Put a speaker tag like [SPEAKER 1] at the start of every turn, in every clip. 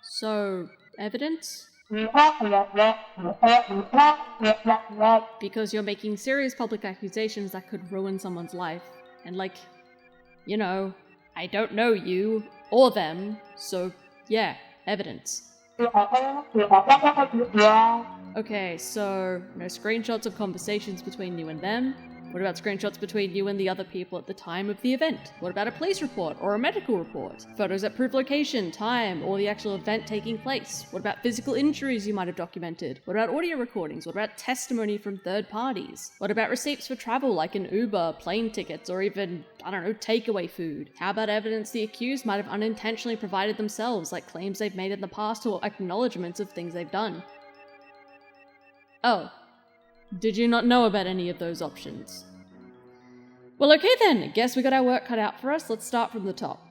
[SPEAKER 1] So, evidence? Because you're making serious public accusations that could ruin someone's life. And I don't know you or them, so yeah, evidence. Okay, so no screenshots of conversations between you and them. What about screenshots between you and the other people at the time of the event? What about a police report or a medical report? Photos that prove location, time, or the actual event taking place? What about physical injuries you might have documented? What about audio recordings? What about testimony from third parties? What about receipts for travel like an Uber, plane tickets, or even, takeaway food? How about evidence the accused might have unintentionally provided themselves, like claims they've made in the past or acknowledgements of things they've done? Oh. Did you not know about any of those options? Well, okay then, guess we got our work cut out for us. Let's start from the top.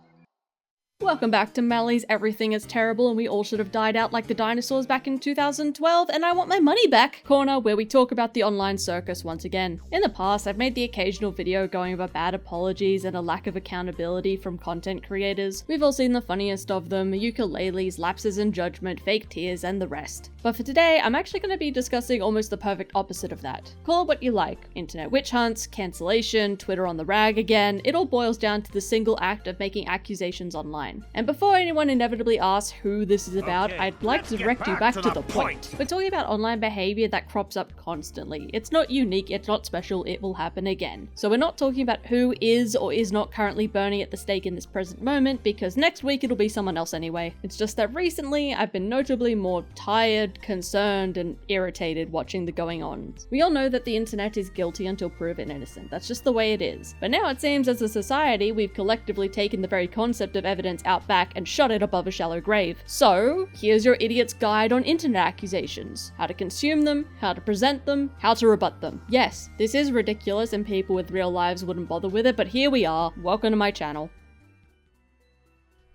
[SPEAKER 1] Welcome back to Mali's Everything is Terrible and We All Should Have Died Out Like the Dinosaurs back in 2012 and I Want My Money Back corner where we talk about the online circus once again. In the past, I've made the occasional video going over bad apologies and a lack of accountability from content creators. We've all seen the funniest of them, ukuleles, lapses in judgment, fake tears, and the rest. But for today, I'm actually going to be discussing almost the perfect opposite of that. Call it what you like. Internet witch hunts, cancellation, Twitter on the rag again, it all boils down to the single act of making accusations online. And before anyone inevitably asks who this is about, I'd like to direct you back to the point. We're talking about online behavior that crops up constantly. It's not unique, it's not special, it will happen again. So we're not talking about who is or is not currently burning at the stake in this present moment, because next week it'll be someone else anyway. It's just that recently I've been notably more tired, concerned, and irritated watching the going-ons. We all know that the internet is guilty until proven innocent. That's just the way it is. But now it seems as a society we've collectively taken the very concept of evidence out back and shot it above a shallow grave. So, here's your idiot's guide on internet accusations. How to consume them, how to present them, how to rebut them. Yes, this is ridiculous and people with real lives wouldn't bother with it, but here we are. Welcome to my channel.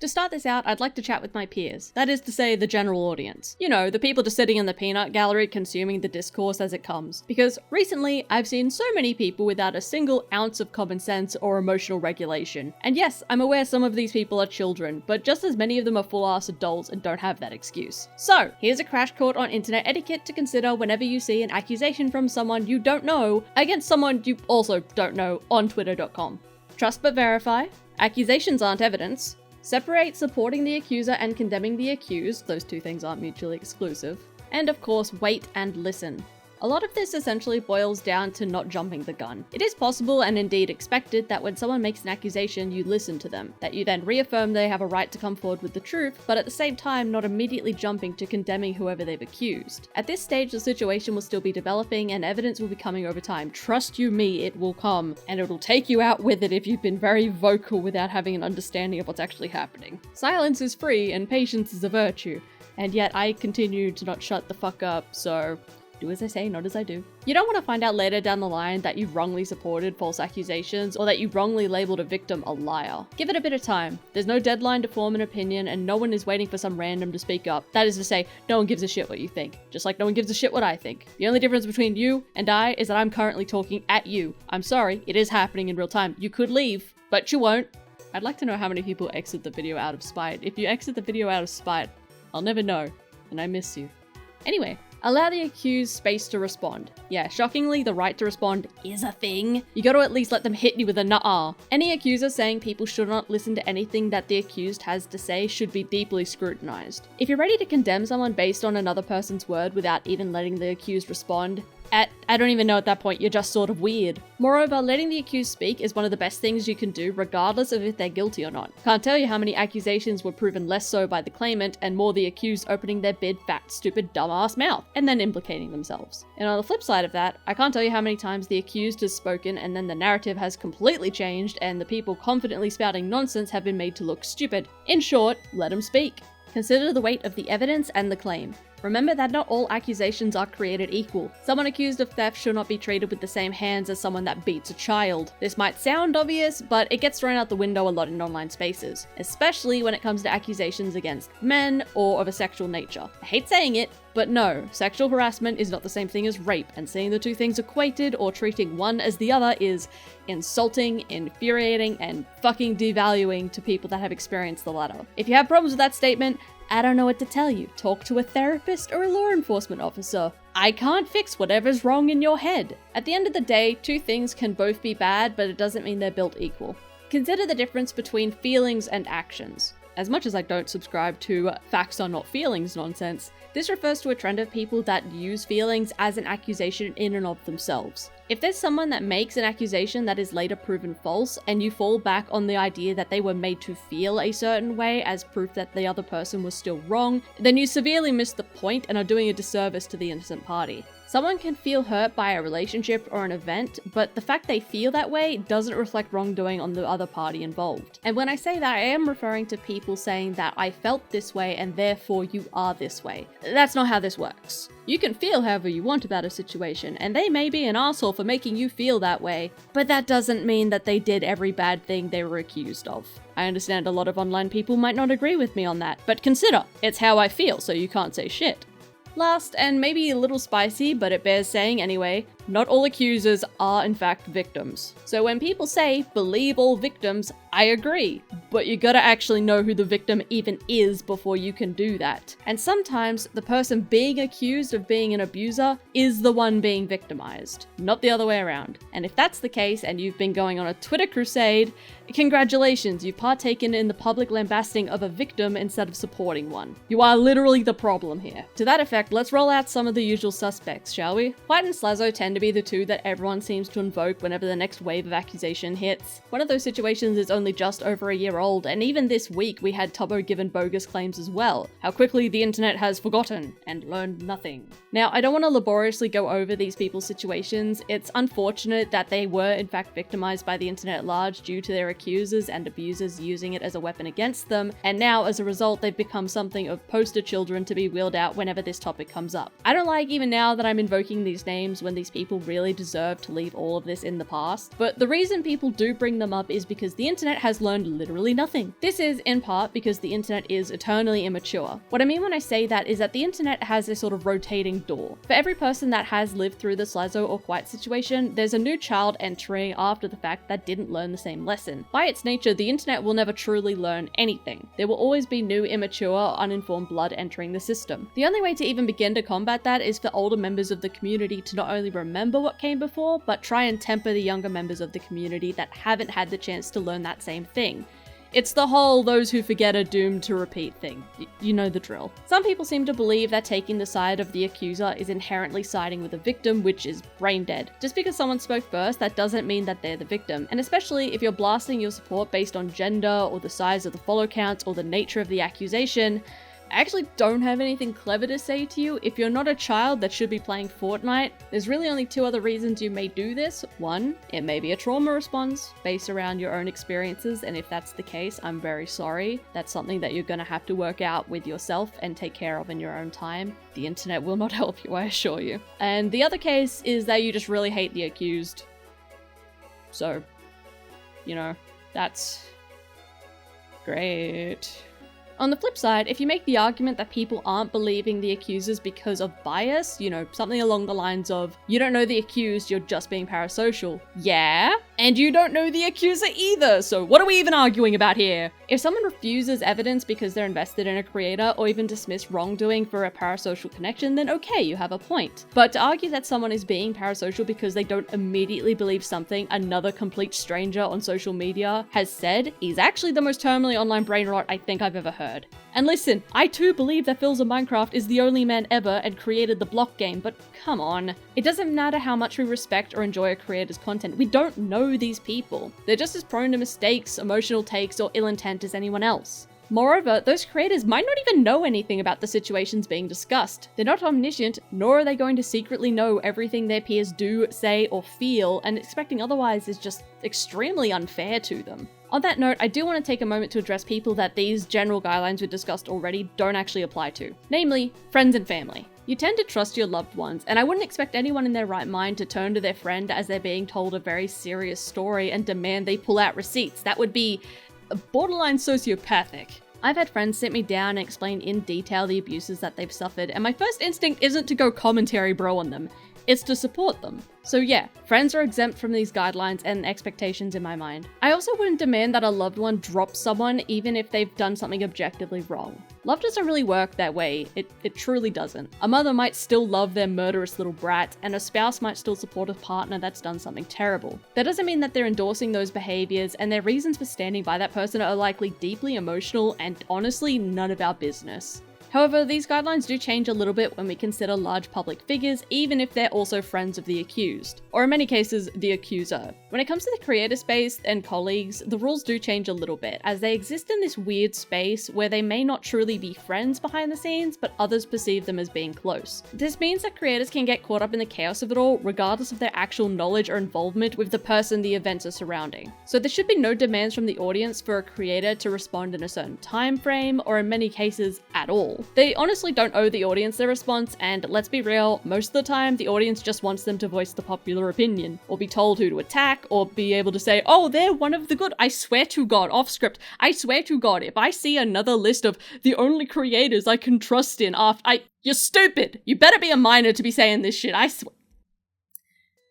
[SPEAKER 1] To start this out, I'd like to chat with my peers. That is to say, the general audience. You know, the people just sitting in the peanut gallery consuming the discourse as it comes. Because recently, I've seen so many people without a single ounce of common sense or emotional regulation. And yes, I'm aware some of these people are children, but just as many of them are full-ass adults and don't have that excuse. So, here's a crash course on internet etiquette to consider whenever you see an accusation from someone you don't know against someone you also don't know on twitter.com. Trust but verify. Accusations aren't evidence. Separate supporting the accuser and condemning the accused, those two things aren't mutually exclusive. And of course, wait and listen. A lot of this essentially boils down to not jumping the gun. It is possible and indeed expected that when someone makes an accusation, you listen to them, that you then reaffirm they have a right to come forward with the truth, but at the same time not immediately jumping to condemning whoever they've accused. At this stage, the situation will still be developing and evidence will be coming over time. Trust you me, it will come, and it'll take you out with it if you've been very vocal without having an understanding of what's actually happening. Silence is free and patience is a virtue, and yet I continue to not shut the fuck up, so do as I say, not as I do. You don't want to find out later down the line that you wrongly supported false accusations or that you wrongly labeled a victim a liar. Give it a bit of time. There's no deadline to form an opinion and no one is waiting for some random to speak up. That is to say, no one gives a shit what you think. Just like no one gives a shit what I think. The only difference between you and I is that I'm currently talking at you. I'm sorry, it is happening in real time. You could leave, but you won't. I'd like to know how many people exit the video out of spite. If you exit the video out of spite, I'll never know, and I miss you. Anyway, allow the accused space to respond. Yeah, shockingly, the right to respond is a thing. You gotta at least let them hit you with a nuh-uh. Any accuser saying people should not listen to anything that the accused has to say should be deeply scrutinized. If you're ready to condemn someone based on another person's word without even letting the accused respond, I don't even know at that point, you're just sort of weird. Moreover, letting the accused speak is one of the best things you can do regardless of if they're guilty or not. Can't tell you how many accusations were proven less so by the claimant and more the accused opening their big, fat, stupid, dumbass mouth and then implicating themselves. And on the flip side of that, I can't tell you how many times the accused has spoken and then the narrative has completely changed and the people confidently spouting nonsense have been made to look stupid. In short, let them speak. Consider the weight of the evidence and the claim. Remember that not all accusations are created equal. Someone accused of theft should not be treated with the same hands as someone that beats a child. This might sound obvious, but it gets thrown out the window a lot in online spaces, especially when it comes to accusations against men or of a sexual nature. I hate saying it, But no, sexual harassment is not the same thing as rape, and seeing the two things equated or treating one as the other is insulting, infuriating, and fucking devaluing to people that have experienced the latter. If you have problems with that statement, I don't know what to tell you. Talk to a therapist or a law enforcement officer. I can't fix whatever's wrong in your head. At the end of the day, two things can both be bad, but it doesn't mean they're built equal. Consider the difference between feelings and actions. As much as I don't subscribe to facts are not feelings nonsense, this refers to a trend of people that use feelings as an accusation in and of themselves. If there's someone that makes an accusation that is later proven false, and you fall back on the idea that they were made to feel a certain way as proof that the other person was still wrong, then you severely miss the point and are doing a disservice to the innocent party. Someone can feel hurt by a relationship or an event, but the fact they feel that way doesn't reflect wrongdoing on the other party involved. And when I say that, I am referring to people saying that I felt this way and therefore you are this way. That's not how this works. You can feel however you want about a situation, and they may be an asshole for making you feel that way, but that doesn't mean that they did every bad thing they were accused of. I understand a lot of online people might not agree with me on that, but consider, it's how I feel, so you can't say shit. Last, and maybe a little spicy, but it bears saying anyway, not all accusers are in fact victims. So when people say, believe all victims, I agree, but you gotta actually know who the victim even is before you can do that. And sometimes the person being accused of being an abuser is the one being victimized, not the other way around. And if that's the case and you've been going on a Twitter crusade, congratulations, you've partaken in the public lambasting of a victim instead of supporting one. You are literally the problem here. To that effect, let's roll out some of the usual suspects, shall we? White and Slazo tend to be the two that everyone seems to invoke whenever the next wave of accusation hits. One of those situations is only just over a year old, and even this week we had Tubbo given bogus claims as well. How quickly the internet has forgotten and learned nothing. Now, I don't want to laboriously go over these people's situations. It's unfortunate that they were in fact victimized by the internet at large due to their accusers and abusers using it as a weapon against them, and now as a result they've become something of poster children to be wheeled out whenever this topic comes up. I don't like even now that I'm invoking these names when these people really deserve to leave all of this in the past, but the reason people do bring them up is because the internet has learned literally nothing. This is in part because the internet is eternally immature. What I mean when I say that is that the internet has a sort of rotating door. For every person that has lived through the Slazo or Quite situation, there's a new child entering after the fact that didn't learn the same lesson. By its nature, the internet will never truly learn anything. There will always be new, immature, uninformed blood entering the system. The only way to even begin to combat that is for older members of the community to not only remember what came before, but try and temper the younger members of the community that haven't had the chance to learn that same thing. It's the whole those who forget are doomed to repeat thing. You know the drill. Some people seem to believe that taking the side of the accuser is inherently siding with the victim, which is brain dead. Just because someone spoke first, that doesn't mean that they're the victim. And especially if you're blasting your support based on gender, or the size of the follow counts, or the nature of the accusation, I actually don't have anything clever to say to you. If you're not a child that should be playing Fortnite, there's really only two other reasons you may do this. One, it may be a trauma response based around your own experiences, and if that's the case, I'm very sorry. That's something that you're gonna have to work out with yourself and take care of in your own time. The internet will not help you, I assure you. And the other case is that you just really hate the accused. So, you know, that's great. On the flip side, if you make the argument that people aren't believing the accusers because of bias, you know, something along the lines of, you don't know the accused, you're just being parasocial. Yeah? And you don't know the accuser either, so what are we even arguing about here? If someone refuses evidence because they're invested in a creator, or even dismiss wrongdoing for a parasocial connection, then okay, you have a point. But to argue that someone is being parasocial because they don't immediately believe something another complete stranger on social media has said is actually the most terminally online brain rot I think I've ever heard. And listen, I too believe that Phil's of Minecraft is the only man ever and created the block game, but come on. It doesn't matter how much we respect or enjoy a creator's content, we don't know these people. They're just as prone to mistakes, emotional takes, or ill intent as anyone else. Moreover, those creators might not even know anything about the situations being discussed. They're not omniscient, nor are they going to secretly know everything their peers do, say, or feel, and expecting otherwise is just extremely unfair to them. On that note, I do want to take a moment to address people that these general guidelines we discussed already don't actually apply to. Namely, friends and family. You tend to trust your loved ones, and I wouldn't expect anyone in their right mind to turn to their friend as they're being told a very serious story and demand they pull out receipts. That would be borderline sociopathic. I've had friends sit me down and explain in detail the abuses that they've suffered, and my first instinct isn't to go commentary bro on them, it's to support them. So yeah, friends are exempt from these guidelines and expectations in my mind. I also wouldn't demand that a loved one drop someone even if they've done something objectively wrong. Love doesn't really work that way, it truly doesn't. A mother might still love their murderous little brat, and a spouse might still support a partner that's done something terrible. That doesn't mean that they're endorsing those behaviors, and their reasons for standing by that person are likely deeply emotional and honestly none of our business. However, these guidelines do change a little bit when we consider large public figures, even if they're also friends of the accused, or in many cases, the accuser. When it comes to the creator space and colleagues, the rules do change a little bit, as they exist in this weird space where they may not truly be friends behind the scenes, but others perceive them as being close. This means that creators can get caught up in the chaos of it all, regardless of their actual knowledge or involvement with the person the events are surrounding. So there should be no demands from the audience for a creator to respond in a certain time frame, or in many cases, at all. They honestly don't owe the audience their response, and let's be real, most of the time the audience just wants them to voice the popular opinion, or be told who to attack, or be able to say, oh, they're one of the good. I swear to God, off script, I swear to God, if I see another list of the only creators I can trust in you're stupid! You better be a minor to be saying this shit, I swear.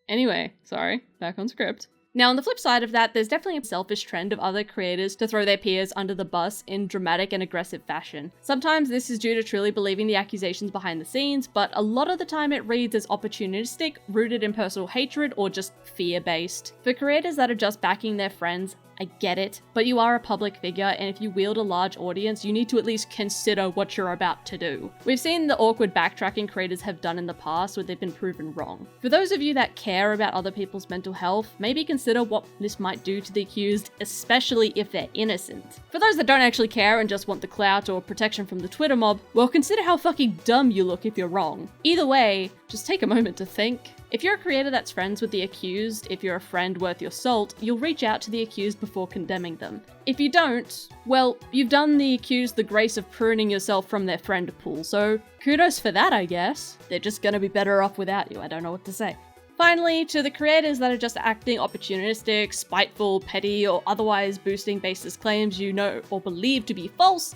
[SPEAKER 1] Anyway, sorry, back on script. Now, on the flip side of that, there's definitely a selfish trend of other creators to throw their peers under the bus in dramatic and aggressive fashion. Sometimes this is due to truly believing the accusations behind the scenes, but a lot of the time it reads as opportunistic, rooted in personal hatred, or just fear-based. For creators that are just backing their friends, I get it, but you are a public figure, and if you wield a large audience, you need to at least consider what you're about to do. We've seen the awkward backtracking creators have done in the past where they've been proven wrong. For those of you that care about other people's mental health, maybe consider what this might do to the accused, especially if they're innocent. For those that don't actually care and just want the clout or protection from the Twitter mob, well, consider how fucking dumb you look if you're wrong. Either way, just take a moment to think. If you're a creator that's friends with the accused, if you're a friend worth your salt, you'll reach out to the accused before condemning them. If you don't, well, you've done the accused the grace of pruning yourself from their friend pool, so kudos for that, I guess. They're just gonna be better off without you, I don't know what to say. Finally, to the creators that are just acting opportunistic, spiteful, petty, or otherwise boosting baseless claims you know or believe to be false,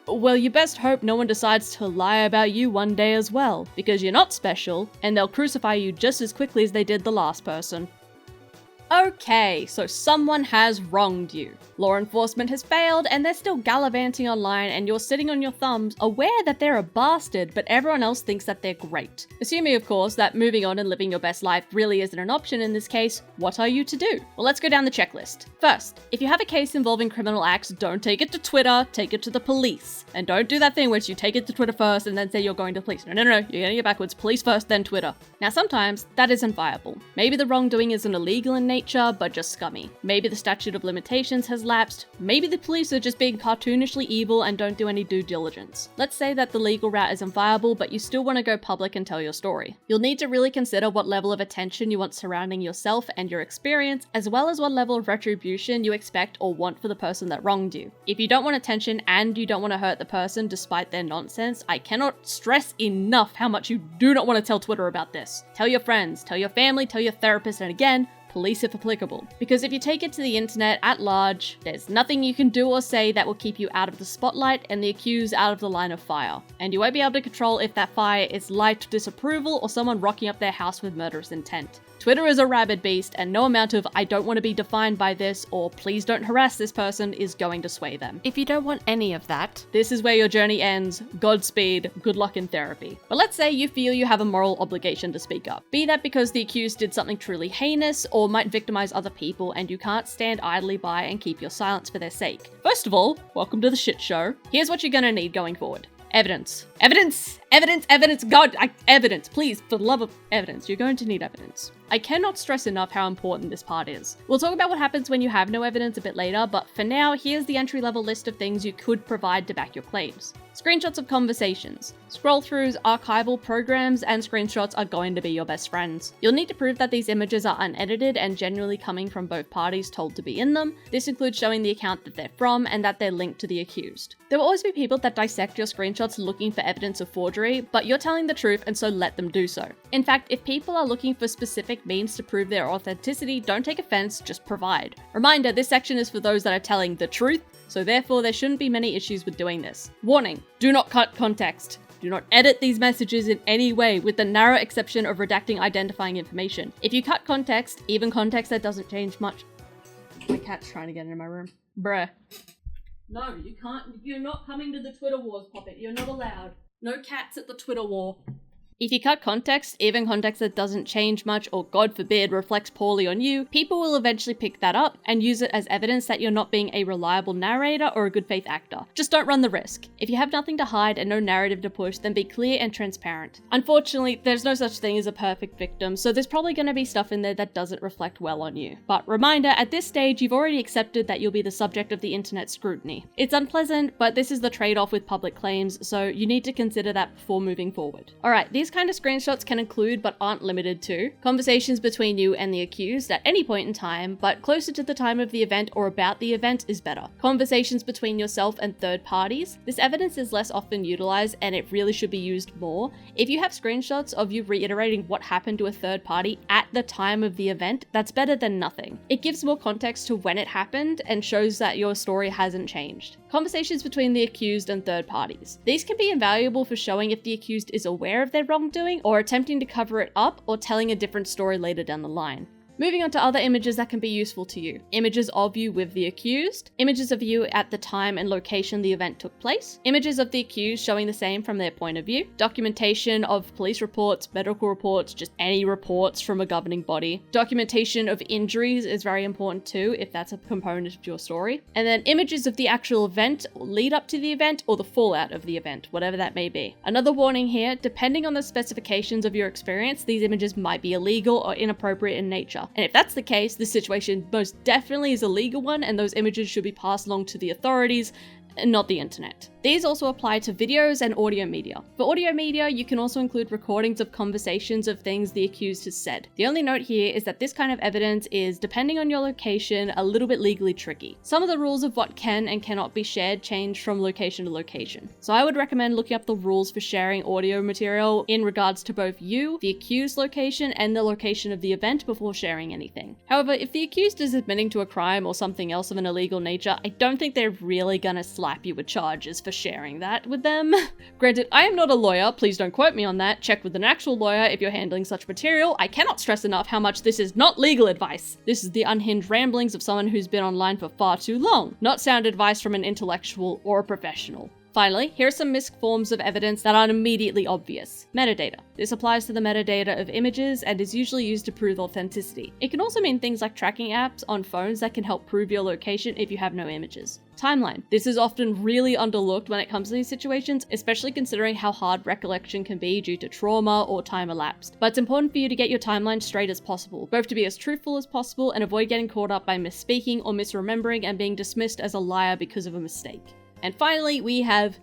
[SPEAKER 1] well, you best hope no one decides to lie about you one day as well, because you're not special, and they'll crucify you just as quickly as they did the last person. Okay, so someone has wronged you. Law enforcement has failed, and they're still gallivanting online, and you're sitting on your thumbs, aware that they're a bastard, but everyone else thinks that they're great. Assuming, of course, that moving on and living your best life really isn't an option in this case, what are you to do? Well, let's go down the checklist. First, if you have a case involving criminal acts, don't take it to Twitter, take it to the police. And don't do that thing which you take it to Twitter first and then say you're going to the police. No, you're getting it backwards. Police first, then Twitter. Now, sometimes that isn't viable. Maybe the wrongdoing isn't illegal in nature, but just scummy. Maybe the statute of limitations has lapsed. Maybe the police are just being cartoonishly evil and don't do any due diligence. Let's say that the legal route isn't viable, but you still want to go public and tell your story. You'll need to really consider what level of attention you want surrounding yourself and your experience, as well as what level of retribution you expect or want for the person that wronged you. If you don't want attention and you don't want to hurt the person despite their nonsense, I cannot stress enough how much you do not want to tell Twitter about this. Tell your friends, tell your family, tell your therapist, and again, police if applicable. Because if you take it to the internet at large, there's nothing you can do or say that will keep you out of the spotlight and the accused out of the line of fire. And you won't be able to control if that fire is light disapproval or someone rocking up their house with murderous intent. Twitter is a rabid beast, and no amount of I don't want to be defined by this or please don't harass this person is going to sway them. If you don't want any of that, this is where your journey ends. Godspeed, good luck in therapy. But let's say you feel you have a moral obligation to speak up. Be that because the accused did something truly heinous or might victimize other people and you can't stand idly by and keep your silence for their sake. First of all, welcome to the shit show. Here's what you're gonna need going forward. Evidence. Evidence! Evidence! Evidence! God! Evidence! Please, for the love of evidence, you're going to need evidence. I cannot stress enough how important this part is. We'll talk about what happens when you have no evidence a bit later, but for now, here's the entry-level list of things you could provide to back your claims. Screenshots of conversations. Scroll-throughs, archival programs, and screenshots are going to be your best friends. You'll need to prove that these images are unedited and genuinely coming from both parties told to be in them. This includes showing the account that they're from and that they're linked to the accused. There will always be people that dissect your screenshots looking for evidence of forgery, but you're telling the truth and so let them do so. In fact, if people are looking for specific means to prove their authenticity, don't take offense, just provide. Reminder, this section is for those that are telling the truth, so therefore there shouldn't be many issues with doing this. Warning, do not cut context. Do not edit these messages in any way, with the narrow exception of redacting identifying information. If you cut context, even context that doesn't change much. My cat's trying to get into my room. Bruh. No, you can't. You're not coming to the Twitter wars, Poppet. You're not allowed. No cats at the Twitter war. If you cut context, even context that doesn't change much or, God forbid, reflects poorly on you, people will eventually pick that up and use it as evidence that you're not being a reliable narrator or a good faith actor. Just don't run the risk. If you have nothing to hide and no narrative to push, then be clear and transparent. Unfortunately, there's no such thing as a perfect victim, so there's probably going to be stuff in there that doesn't reflect well on you. But reminder, at this stage, you've already accepted that you'll be the subject of the internet scrutiny. It's unpleasant, but this is the trade-off with public claims, so you need to consider that before moving forward. Alright, these kind of screenshots can include, but aren't limited to, conversations between you and the accused at any point in time, but closer to the time of the event or about the event is better. Conversations between yourself and third parties. This evidence is less often utilized and it really should be used more. If you have screenshots of you reiterating what happened to a third party at the time of the event, that's better than nothing. It gives more context to when it happened and shows that your story hasn't changed. Conversations between the accused and third parties. These can be invaluable for showing if the accused is aware of their wrongdoing or attempting to cover it up or telling a different story later down the line. Moving on to other images that can be useful to you. Images of you with the accused, images of you at the time and location the event took place, images of the accused showing the same from their point of view, documentation of police reports, medical reports, just any reports from a governing body. Documentation of injuries is very important too, if that's a component of your story. And then images of the actual event, lead up to the event, or the fallout of the event, whatever that may be. Another warning here, depending on the specifications of your experience, these images might be illegal or inappropriate in nature. And if that's the case, this situation most definitely is a legal one and those images should be passed along to the authorities and not the internet. These also apply to videos and audio media. For audio media, you can also include recordings of conversations of things the accused has said. The only note here is that this kind of evidence is, depending on your location, a little bit legally tricky. Some of the rules of what can and cannot be shared change from location to location. So I would recommend looking up the rules for sharing audio material in regards to both you, the accused location, and the location of the event before sharing anything. However, if the accused is admitting to a crime or something else of an illegal nature, I don't think they're really gonna slap you with charges for sharing that with them. Granted, I am not a lawyer, please don't quote me on that, check with an actual lawyer if you're handling such material. I cannot stress enough how much this is not legal advice. This is the unhinged ramblings of someone who's been online for far too long, not sound advice from an intellectual or a professional. Finally, here are some missed forms of evidence that aren't immediately obvious. Metadata. This applies to the metadata of images and is usually used to prove authenticity. It can also mean things like tracking apps on phones that can help prove your location if you have no images. Timeline. This is often really underlooked when it comes to these situations, especially considering how hard recollection can be due to trauma or time elapsed. But it's important for you to get your timeline straight as possible, both to be as truthful as possible and avoid getting caught up by misspeaking or misremembering and being dismissed as a liar because of a mistake. And finally, we have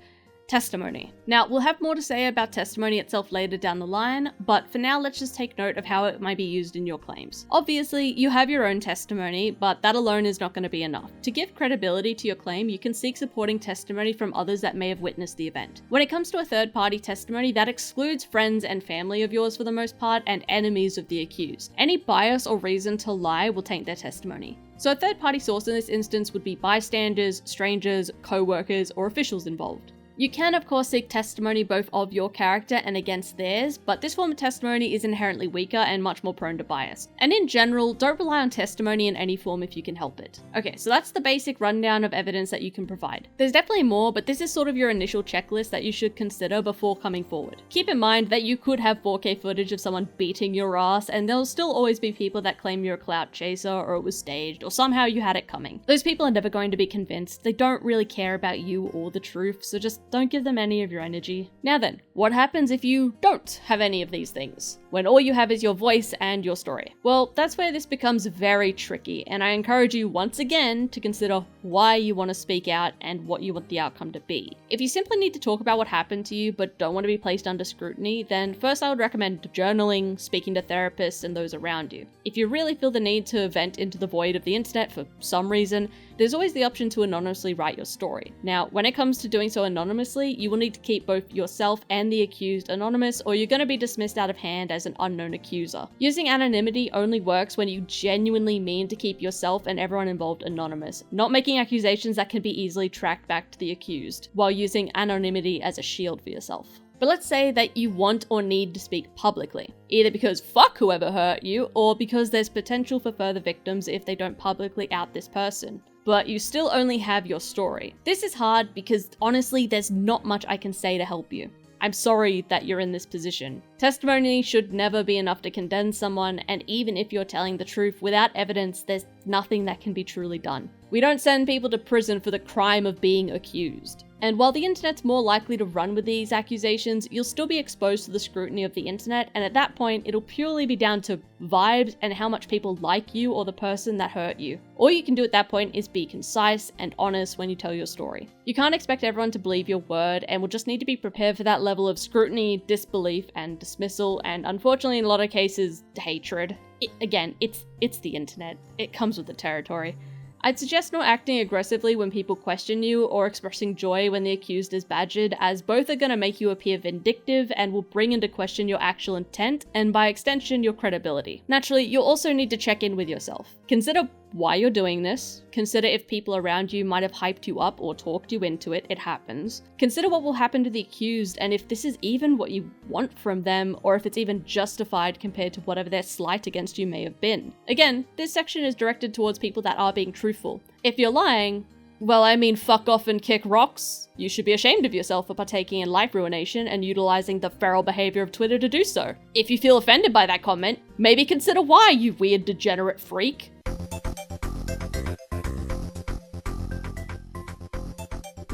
[SPEAKER 1] testimony. Now, we'll have more to say about testimony itself later down the line, but for now, let's just take note of how it might be used in your claims. Obviously, you have your own testimony, but that alone is not going to be enough. To give credibility to your claim, you can seek supporting testimony from others that may have witnessed the event. When it comes to a third-party testimony, that excludes friends and family of yours for the most part, and enemies of the accused. Any bias or reason to lie will taint their testimony. So a third-party source in this instance would be bystanders, strangers, co-workers, or officials involved. You can, of course, seek testimony both of your character and against theirs, but this form of testimony is inherently weaker and much more prone to bias. And in general, don't rely on testimony in any form if you can help it. Okay, so that's the basic rundown of evidence that you can provide. There's definitely more, but this is sort of your initial checklist that you should consider before coming forward. Keep in mind that you could have 4K footage of someone beating your ass, and there'll still always be people that claim you're a clout chaser, or it was staged, or somehow you had it coming. Those people are never going to be convinced. They don't really care about you or the truth, so just don't give them any of your energy. Now then, what happens if you don't have any of these things? When all you have is your voice and your story? Well, that's where this becomes very tricky, and I encourage you once again to consider why you want to speak out and what you want the outcome to be. If you simply need to talk about what happened to you but don't want to be placed under scrutiny, then first I would recommend journaling, speaking to therapists and those around you. If you really feel the need to vent into the void of the internet for some reason, there's always the option to anonymously write your story. Now, when it comes to doing so anonymously, you will need to keep both yourself and the accused anonymous, or you're going to be dismissed out of hand as an unknown accuser. Using anonymity only works when you genuinely mean to keep yourself and everyone involved anonymous, not making accusations that can be easily tracked back to the accused, while using anonymity as a shield for yourself. But let's say that you want or need to speak publicly, either because fuck whoever hurt you, or because there's potential for further victims if they don't publicly out this person. But you still only have your story. This is hard because honestly, there's not much I can say to help you. I'm sorry that you're in this position. Testimony should never be enough to condemn someone, and even if you're telling the truth without evidence, there's nothing that can be truly done. We don't send people to prison for the crime of being accused. And while the internet's more likely to run with these accusations, you'll still be exposed to the scrutiny of the internet, and at that point, it'll purely be down to vibes and how much people like you or the person that hurt you. All you can do at that point is be concise and honest when you tell your story. You can't expect everyone to believe your word, and will just need to be prepared for that level of scrutiny, disbelief, and dismissal, and unfortunately in a lot of cases, hatred. Again, it's the internet. It comes with the territory. I'd suggest not acting aggressively when people question you, or expressing joy when the accused is badgered, as both are going to make you appear vindictive and will bring into question your actual intent, and by extension, your credibility. Naturally, you'll also need to check in with yourself. Consider why you're doing this. Consider if people around you might have hyped you up or talked you into it. It happens. Consider what will happen to the accused, and if this is even what you want from them, or if it's even justified compared to whatever their slight against you may have been. Again, this section is directed towards people that are being truthful. If you're lying, well, I mean, fuck off and kick rocks. You should be ashamed of yourself for partaking in life ruination and utilizing the feral behavior of Twitter to do so. If you feel offended by that comment, maybe consider why, you weird degenerate freak.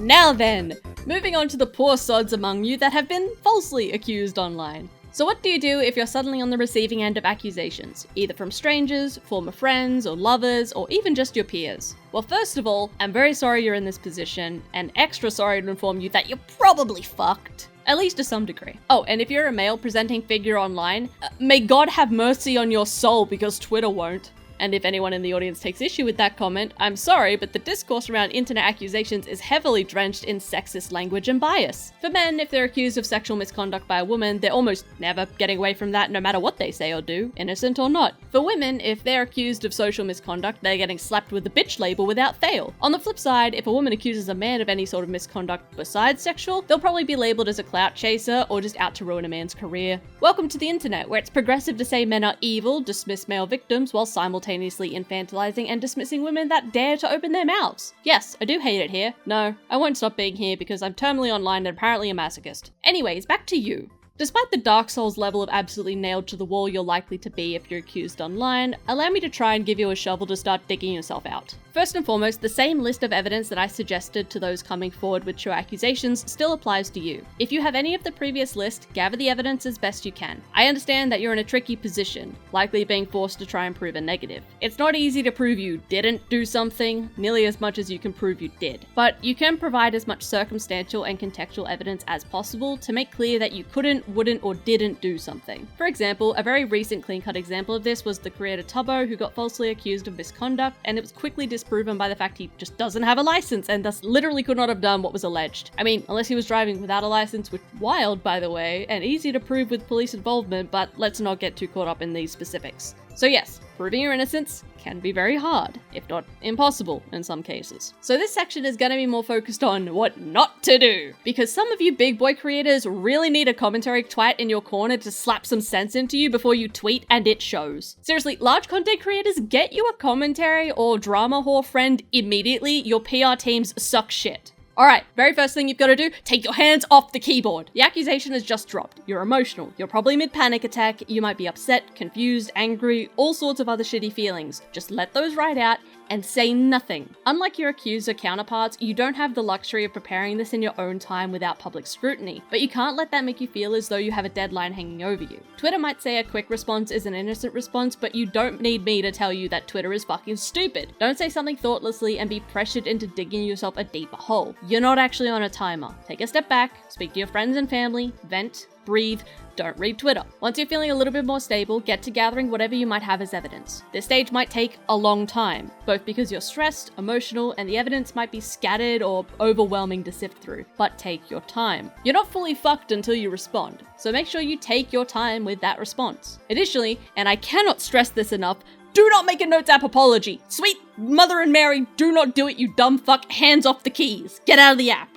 [SPEAKER 1] Now then, moving on to the poor sods among you that have been falsely accused online. So what do you do if you're suddenly on the receiving end of accusations, either from strangers, former friends, or lovers, or even just your peers? Well, first of all, I'm very sorry you're in this position, and extra sorry to inform you that you're probably fucked. At least to some degree. Oh, and if you're a male presenting figure online, may God have mercy on your soul, because Twitter won't. And if anyone in the audience takes issue with that comment, I'm sorry, but the discourse around internet accusations is heavily drenched in sexist language and bias. For men, if they're accused of sexual misconduct by a woman, they're almost never getting away from that no matter what they say or do, innocent or not. For women, if they're accused of social misconduct, they're getting slapped with the bitch label without fail. On the flip side, if a woman accuses a man of any sort of misconduct besides sexual, they'll probably be labeled as a clout chaser or just out to ruin a man's career. Welcome to the internet, where it's progressive to say men are evil, dismiss male victims, while simultaneously infantilizing and dismissing women that dare to open their mouths. Yes, I do hate it here. No, I won't stop being here because I'm terminally online and apparently a masochist. Anyways, back to you. Despite the Dark Souls level of absolutely nailed to the wall you're likely to be if you're accused online, allow me to try and give you a shovel to start digging yourself out. First and foremost, the same list of evidence that I suggested to those coming forward with true accusations still applies to you. If you have any of the previous list, gather the evidence as best you can. I understand that you're in a tricky position, likely being forced to try and prove a negative. It's not easy to prove you didn't do something, nearly as much as you can prove you did. But you can provide as much circumstantial and contextual evidence as possible to make clear that you couldn't, wouldn't, or didn't do something. For example, a very recent clean-cut example of this was the creator Tubbo, who got falsely accused of misconduct, and it was quickly disproven by the fact he just doesn't have a license and thus literally could not have done what was alleged. I mean, unless he was driving without a license, which wild by the way, and easy to prove with police involvement, but let's not get too caught up in these specifics. So yes, proving your innocence can be very hard, if not impossible in some cases. So this section is going to be more focused on what not to do, because some of you big boy creators really need a commentary twat in your corner to slap some sense into you before you tweet, and it shows. Seriously, large content creators, get you a commentary or drama whore friend immediately. Your PR teams suck shit. Alright, very first thing you've got to do, take your hands off the keyboard. The accusation has just dropped. You're emotional. You're probably mid-panic attack. You might be upset, confused, angry, all sorts of other shitty feelings. Just let those right out and say nothing. Unlike your accuser counterparts, you don't have the luxury of preparing this in your own time without public scrutiny, but you can't let that make you feel as though you have a deadline hanging over you. Twitter might say a quick response is an innocent response, but you don't need me to tell you that Twitter is fucking stupid. Don't say something thoughtlessly and be pressured into digging yourself a deeper hole. You're not actually on a timer. Take a step back, speak to your friends and family, vent, breathe, don't read Twitter. Once you're feeling a little bit more stable, get to gathering whatever you might have as evidence. This stage might take a long time, both because you're stressed, emotional, and the evidence might be scattered or overwhelming to sift through. But take your time. You're not fully fucked until you respond, so make sure you take your time with that response. Additionally, and I cannot stress this enough, do not make a Notes app apology. Sweet Mother and Mary, do not do it, you dumb fuck. Hands off the keys. Get out of the app.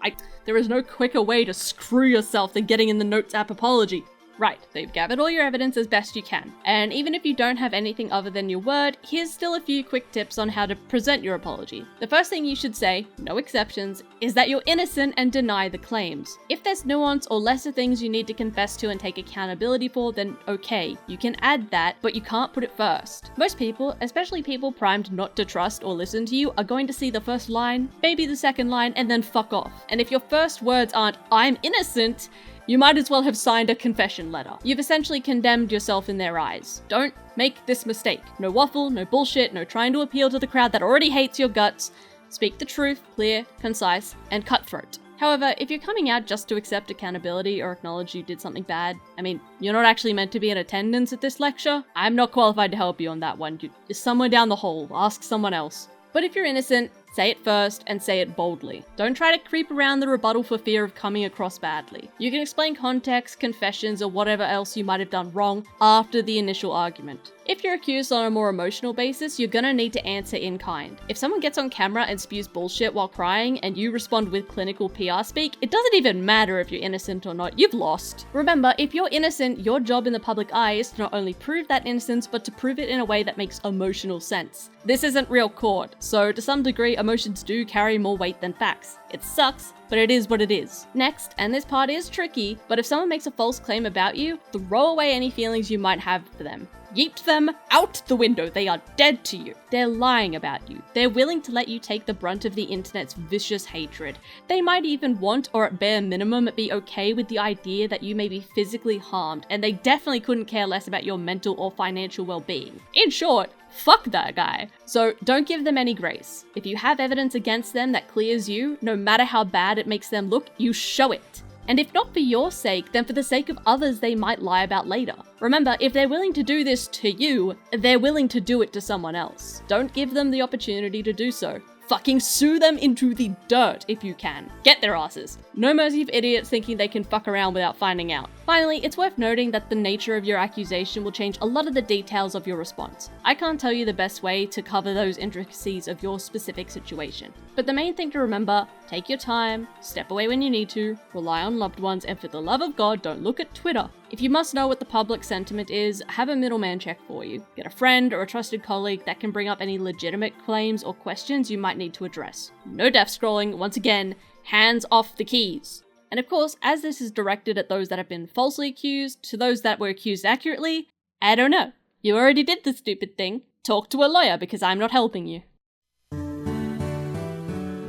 [SPEAKER 1] There is no quicker way to screw yourself than getting in the Notes app apology. Right, so you've gathered all your evidence as best you can. And even if you don't have anything other than your word, here's still a few quick tips on how to present your apology. The first thing you should say, no exceptions, is that you're innocent and deny the claims. If there's nuance or lesser things you need to confess to and take accountability for, then okay, you can add that, but you can't put it first. Most people, especially people primed not to trust or listen to you, are going to see the first line, maybe the second line, and then fuck off. And if your first words aren't, I'm innocent, you might as well have signed a confession letter. You've essentially condemned yourself in their eyes. Don't make this mistake. No waffle, no bullshit, no trying to appeal to the crowd that already hates your guts. Speak the truth, clear, concise, and cutthroat. However, if you're coming out just to accept accountability or acknowledge you did something bad, I mean, you're not actually meant to be in attendance at this lecture. I'm not qualified to help you on that one. You're somewhere down the hall. Ask someone else. But if you're innocent, say it first and say it boldly. Don't try to creep around the rebuttal for fear of coming across badly. You can explain context, confessions, or whatever else you might have done wrong after the initial argument. If you're accused on a more emotional basis, you're gonna need to answer in kind. If someone gets on camera and spews bullshit while crying and you respond with clinical PR speak, it doesn't even matter if you're innocent or not, you've lost. Remember, if you're innocent, your job in the public eye is to not only prove that innocence, but to prove it in a way that makes emotional sense. This isn't real court, so to some degree, emotions do carry more weight than facts. It sucks, but it is what it is. Next, and this part is tricky, but if someone makes a false claim about you, throw away any feelings you might have for them. Yeet them out the window. They are dead to you. They're lying about you. They're willing to let you take the brunt of the internet's vicious hatred. They might even want, or at bare minimum, be okay with the idea that you may be physically harmed, and they definitely couldn't care less about your mental or financial well-being. In short, fuck that guy. So don't give them any grace. If you have evidence against them that clears you, no matter how bad it makes them look, you show it. And if not for your sake, then for the sake of others they might lie about later. Remember, if they're willing to do this to you, they're willing to do it to someone else. Don't give them the opportunity to do so. Fucking sue them into the dirt if you can. Get their asses. No mercy for idiots thinking they can fuck around without finding out. Finally, it's worth noting that the nature of your accusation will change a lot of the details of your response. I can't tell you the best way to cover those intricacies of your specific situation. But the main thing to remember, take your time, step away when you need to, rely on loved ones, and for the love of God, don't look at Twitter. If you must know what the public sentiment is, have a middleman check for you. Get a friend or a trusted colleague that can bring up any legitimate claims or questions you might need to address. No death scrolling, once again, hands off the keys. And of course, as this is directed at those that have been falsely accused, to those that were accused accurately, I don't know. You already did the stupid thing. Talk to a lawyer because I'm not helping you.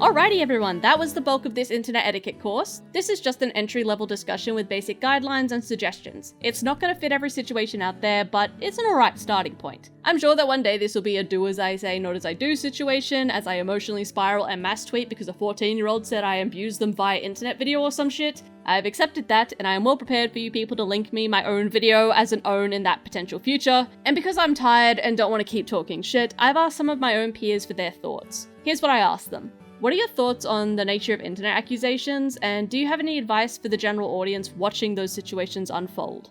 [SPEAKER 1] Alrighty everyone, that was the bulk of this internet etiquette course. This is just an entry-level discussion with basic guidelines and suggestions. It's not going to fit every situation out there, but it's an alright starting point. I'm sure that one day this will be a do as I say, not as I do situation, as I emotionally spiral and mass tweet because a 14-year-old said I abused them via internet video or some shit. I've accepted that, and I am well prepared for you people to link me my own video as an own in that potential future. And because I'm tired and don't want to keep talking shit, I've asked some of my own peers for their thoughts. Here's what I asked them. What are your thoughts on the nature of internet accusations, and do you have any advice for the general audience watching those situations unfold?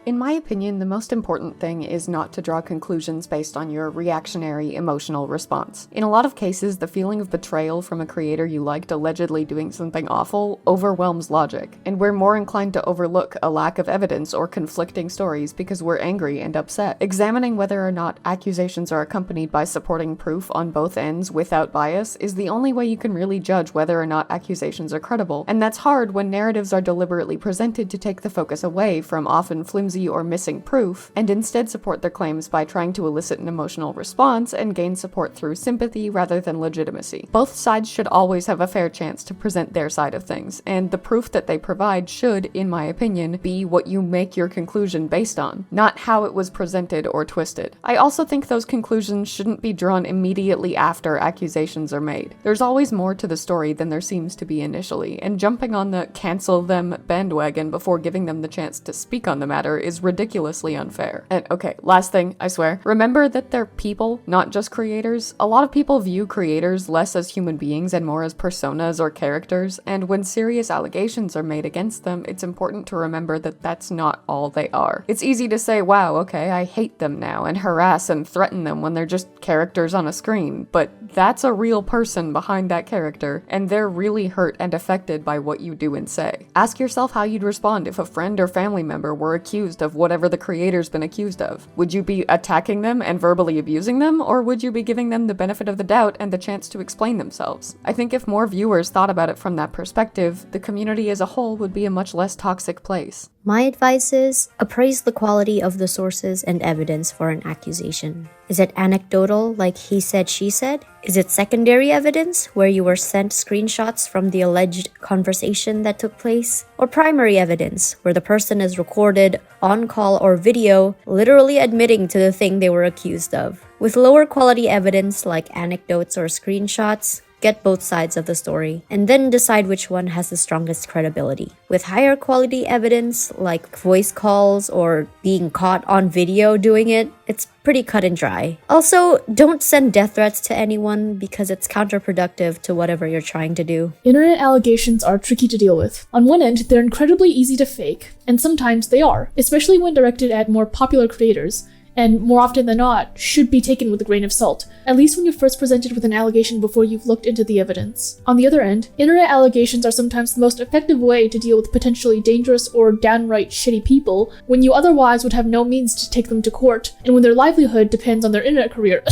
[SPEAKER 2] In my opinion, the most important thing is not to draw conclusions based on your reactionary emotional response. In a lot of cases, the feeling of betrayal from a creator you liked allegedly doing something awful overwhelms logic, and we're more inclined to overlook a lack of evidence or conflicting stories because we're angry and upset. Examining whether or not accusations are accompanied by supporting proof on both ends without bias is the only way you can really judge whether or not accusations are credible, and that's hard when narratives are deliberately presented to take the focus away from often flimsy flimsy or missing proof, and instead support their claims by trying to elicit an emotional response and gain support through sympathy rather than legitimacy. Both sides should always have a fair chance to present their side of things, and the proof that they provide should, in my opinion, be what you make your conclusion based on, not how it was presented or twisted. I also think those conclusions shouldn't be drawn immediately after accusations are made. There's always more to the story than there seems to be initially, and jumping on the cancel them bandwagon before giving them the chance to speak on the matter is ridiculously unfair. And okay, last thing, I swear. Remember that they're people, not just creators. A lot of people view creators less as human beings and more as personas or characters, and when serious allegations are made against them, it's important to remember that that's not all they are. It's easy to say, wow, okay, I hate them now, and harass and threaten them when they're just characters on a screen, but that's a real person behind that character, and they're really hurt and affected by what you do and say. Ask yourself how you'd respond if a friend or family member were accused of whatever the creator's been accused of. Would you be attacking them and verbally abusing them, or would you be giving them the benefit of the doubt and the chance to explain themselves? I think if more viewers thought about it from that perspective, the community as a whole would be a much less toxic place.
[SPEAKER 3] My advice is, appraise the quality of the sources and evidence for an accusation. Is it anecdotal, like he said, she said? Is it secondary evidence, where you were sent screenshots from the alleged conversation that took place? Or primary evidence, where the person is recorded, on call, or video, literally admitting to the thing they were accused of? With lower quality evidence, like anecdotes or screenshots, get both sides of the story, and then decide which one has the strongest credibility. With higher quality evidence, like voice calls or being caught on video doing it, it's pretty cut and dry. Also, don't send death threats to anyone because it's counterproductive to whatever you're trying to do.
[SPEAKER 4] Internet allegations are tricky to deal with. On one end, they're incredibly easy to fake, and sometimes they are, especially when directed at more popular creators, and more often than not, should be taken with a grain of salt, at least when you're first presented with an allegation before you've looked into the evidence. On the other end, internet allegations are sometimes the most effective way to deal with potentially dangerous or downright shitty people when you otherwise would have no means to take them to court, and when their livelihood depends on their internet career.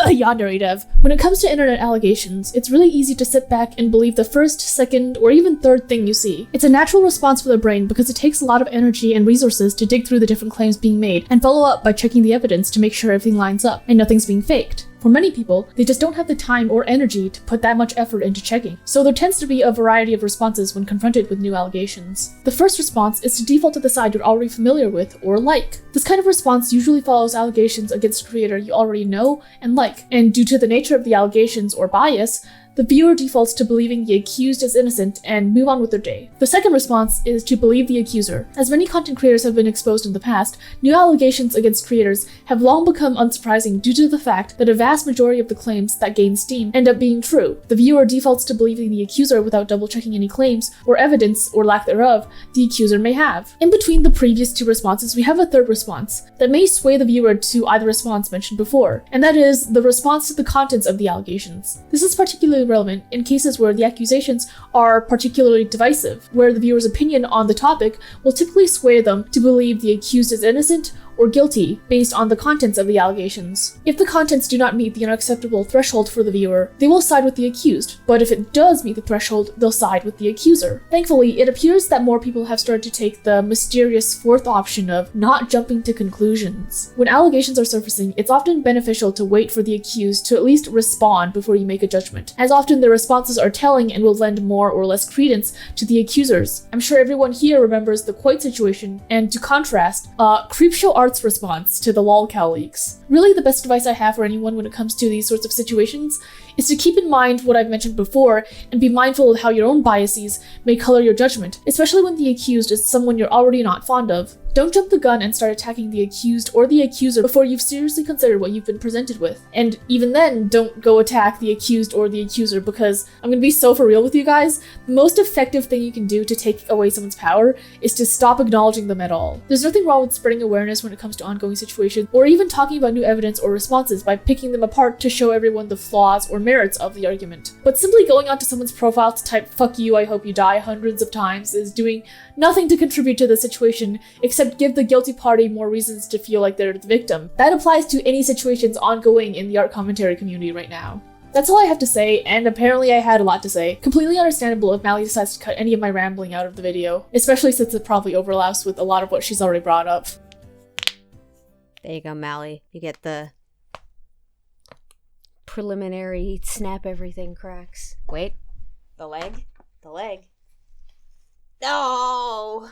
[SPEAKER 4] Yonder, Dev. When it comes to internet allegations, it's really easy to sit back and believe the first, second, or even third thing you see. It's a natural response for the brain because it takes a lot of energy and resources to dig through the different claims being made and follow up by checking the evidence to make sure everything lines up and nothing's being faked. For many people, they just don't have the time or energy to put that much effort into checking, so there tends to be a variety of responses when confronted with new allegations. The first response is to default to the side you're already familiar with or like. This kind of response usually follows allegations against a creator you already know and like, and due to the nature of the allegations or bias, the viewer defaults to believing the accused is innocent and move on with their day. The second response is to believe the accuser. As many content creators have been exposed in the past, new allegations against creators have long become unsurprising due to the fact that a vast majority of the claims that gain steam end up being true. The viewer defaults to believing the accuser without double-checking any claims or evidence, or lack thereof, the accuser may have. In between the previous two responses, we have a third response that may sway the viewer to either response mentioned before, and that is the response to the contents of the allegations. This is particularly relevant in cases where the accusations are particularly divisive, where the viewer's opinion on the topic will typically sway them to believe the accused is innocent or guilty based on the contents of the allegations. If the contents do not meet the unacceptable threshold for the viewer, they will side with the accused, but if it does meet the threshold, they'll side with the accuser. Thankfully, it appears that more people have started to take the mysterious fourth option of not jumping to conclusions. When allegations are surfacing, it's often beneficial to wait for the accused to at least respond before you make a judgment, as often their responses are telling and will lend more or less credence to the accusers. I'm sure everyone here remembers the Quoit situation, and to contrast, Creepshow Art's response to the lolcow leaks. Really, the best advice I have for anyone when it comes to these sorts of situations is to keep in mind what I've mentioned before and be mindful of how your own biases may color your judgment, especially when the accused is someone you're already not fond of. Don't jump the gun and start attacking the accused or the accuser before you've seriously considered what you've been presented with. And even then, don't go attack the accused or the accuser, because I'm gonna be so for real with you guys, the most effective thing you can do to take away someone's power is to stop acknowledging them at all. There's nothing wrong with spreading awareness when it comes to ongoing situations, or even talking about new evidence or responses by picking them apart to show everyone the flaws or merits of the argument. But simply going onto someone's profile to type "fuck you, I hope you die" hundreds of times is doing nothing to contribute to the situation except give the guilty party more reasons to feel like they're the victim. That applies to any situations ongoing in the art commentary community right now. That's all I have to say, and apparently I had a lot to say. Completely understandable if Mali decides to cut any of my rambling out of the video, especially since it probably overlaps with a lot of what she's already brought up.
[SPEAKER 3] There you go, Mali. You get the preliminary snap everything cracks. Wait. The leg? The leg. Oh!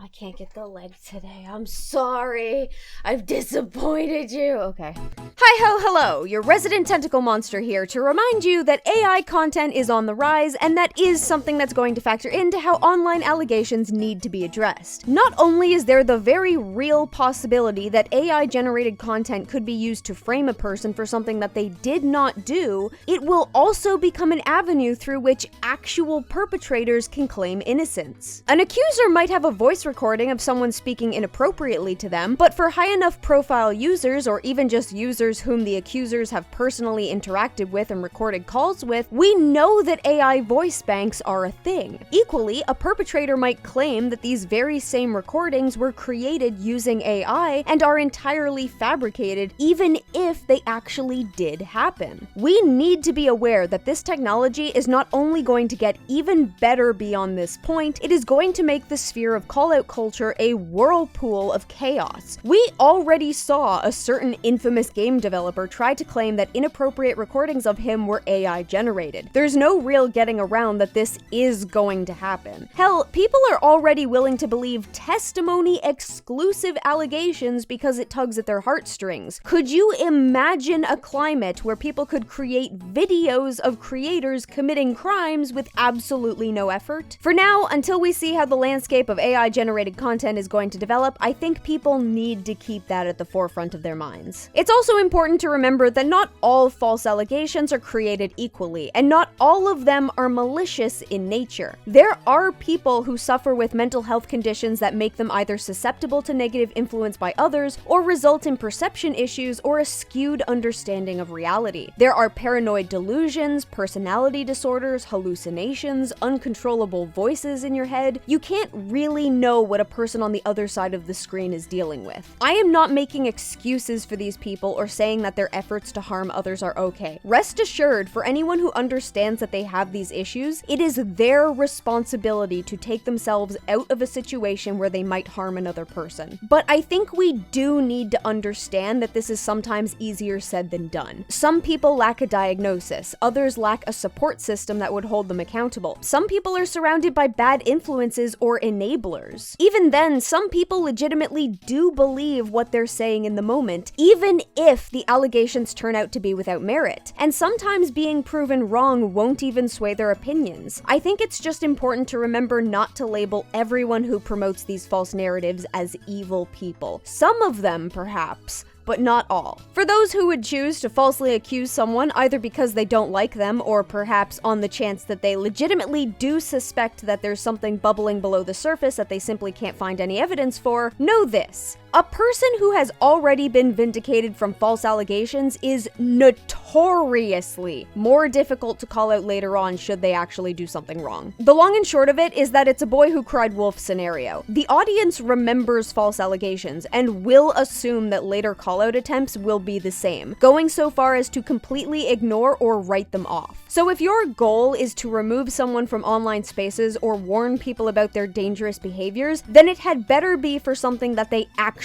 [SPEAKER 3] I can't get the leg today. I'm sorry. I've disappointed you. Okay. Hi-ho, hello. Your resident tentacle monster here to remind you that AI content is on the rise, and that is something that's going to factor into how online allegations need to be addressed. Not only is there the very real possibility that AI-generated content could be used to frame a person for something that they did not do, it will also become an avenue through which actual perpetrators can claim innocence. An accuser might have a voice recording of someone speaking inappropriately to them, but for high enough profile users, or even just users whom the accusers have personally interacted with and recorded calls with, we know that AI voice banks are a thing. Equally, a perpetrator might claim that these very same recordings were created using AI and are entirely fabricated, even if they actually did happen. We need to be aware that this technology is not only going to get even better beyond this point, it is going to make the sphere of call-out culture a whirlpool of chaos. We already saw a certain infamous game developer try to claim that inappropriate recordings of him were AI generated. There's no real getting around that this is going to happen. Hell, people are already willing to believe testimony exclusive allegations because it tugs at their heartstrings. Could you imagine a climate where people could create videos of creators committing crimes with absolutely no effort? For now, until we see how the landscape of AI-generated content is going to develop, I think people need to keep that at the forefront of their minds. It's also important to remember that not all false allegations are created equally, and not all of them are malicious in nature. There are people who suffer with mental health conditions that make them either susceptible to negative influence by others, or result in perception issues or a skewed understanding of reality. There are paranoid delusions, personality disorders, hallucinations, uncontrollable voices in your head. You can't really know what a person on the other side of the screen is dealing with. I am not making excuses for these people or saying that their efforts to harm others are okay. Rest assured, for anyone who understands that they have these issues, it is their responsibility to take themselves out of a situation where they might harm another person. But I think we do need to understand that this is sometimes easier said than done. Some people lack a diagnosis, others lack a support system that would hold them accountable. Some people are surrounded by bad influences or enablers. Even then, some people legitimately do believe what they're saying in the moment, even if the allegations turn out to be without merit. And sometimes being proven wrong won't even sway their opinions. I think it's just important to remember not to label everyone who promotes these false narratives as evil people. Some of them, perhaps, but not all. For those who would choose to falsely accuse someone either because they don't like them or perhaps on the chance that they legitimately do suspect that there's something bubbling below the surface that they simply can't find any evidence for, know this. A person who has already been vindicated from false allegations is notoriously more difficult to call out later on should they actually do something wrong. The long and short of it is that it's a boy who cried wolf scenario. The audience remembers false allegations and will assume that later call-out attempts will be the same, going so far as to completely ignore or write them off. So if your goal is to remove someone from online spaces or warn people about their dangerous behaviors, then it had better be for something that they actually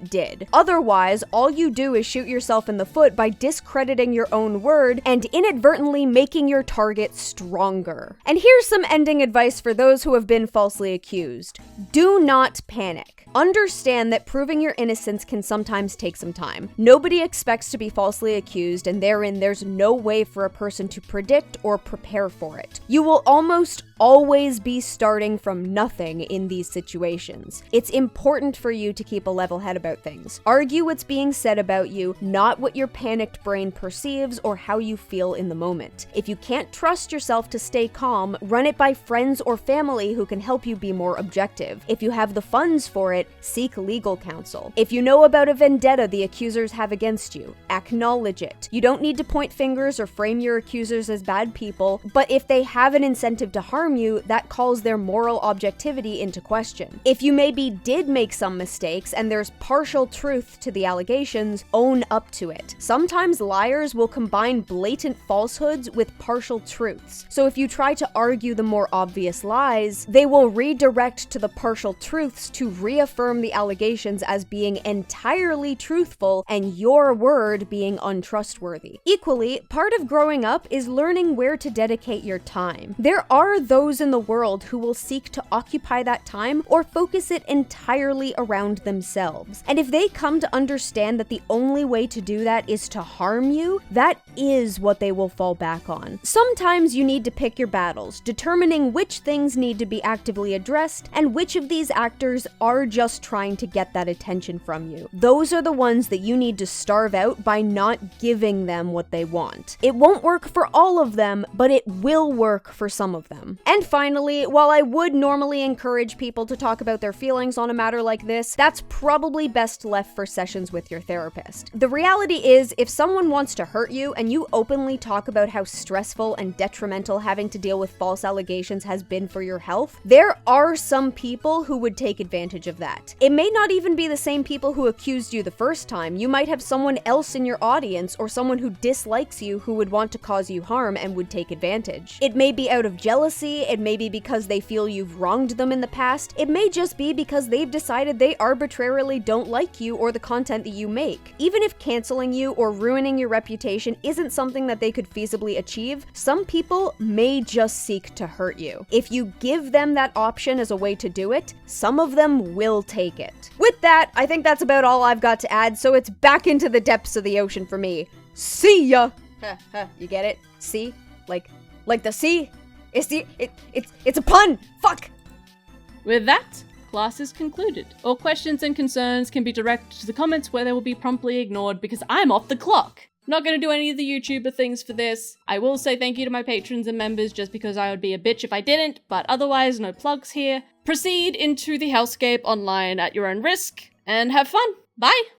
[SPEAKER 3] did. Otherwise, all you do is shoot yourself in the foot by discrediting your own word and inadvertently making your target stronger. And here's some ending advice for those who have been falsely accused. Do not panic. Understand that proving your innocence can sometimes take some time. Nobody expects to be falsely accused, and therein there's no way for a person to predict or prepare for it. You will almost always be starting from nothing in these situations. It's important for you to keep a level head about things. Argue what's being said about you, not what your panicked brain perceives or how you feel in the moment. If you can't trust yourself to stay calm, run it by friends or family who can help you be more objective. If you have the funds for it, seek legal counsel. If you know about a vendetta the accusers have against you, acknowledge it. You don't need to point fingers or frame your accusers
[SPEAKER 5] as bad people, but if they have an incentive to harm you, that calls their moral objectivity into question. If you maybe did make some mistakes and there's partial truth to the allegations, own up to it. Sometimes liars will combine blatant falsehoods with partial truths. So if you try to argue the more obvious lies, they will redirect to the partial truths to reaffirm the allegations as being entirely truthful and your word being untrustworthy. Equally, part of growing up is learning where to dedicate your time. There are those in the world who will seek to occupy that time or focus it entirely around themselves. And if they come to understand that the only way to do that is to harm you, that is what they will fall back on. Sometimes you need to pick your battles, determining which things need to be actively addressed and which of these actors are just trying to get that attention from you. Those are the ones that you need to starve out by not giving them what they want. It won't work for all of them, but it will work for some of them. And finally, while I would normally encourage people to talk about their feelings on a matter like this, that's probably best left for sessions with your therapist. The reality is, if someone wants to hurt you and you openly talk about how stressful and detrimental having to deal with false allegations has been for your health, there are some people who would take advantage of that. It may not even be the same people who accused you the first time. You might have someone else in your audience or someone who dislikes you who would want to cause you harm and would take advantage. It may be out of jealousy, it may be because they feel you've wronged them in the past, it may just be because they've decided they arbitrarily don't like you or the content that you make. Even if canceling you or ruining your reputation isn't something that they could feasibly achieve, some people may just seek to hurt you. If you give them that option as a way to do it, some of them will take it. With that, I think that's about all I've got to add, so it's back into the depths of the ocean for me. See ya! You get it? See? Like the sea? It's a pun! Fuck!
[SPEAKER 1] With that, class is concluded. All questions and concerns can be directed to the comments where they will be promptly ignored because I'm off the clock. Not gonna do any of the YouTuber things for this. I will say thank you to my patrons and members just because I would be a bitch if I didn't, but otherwise no plugs here. Proceed into the hellscape online at your own risk and have fun. Bye!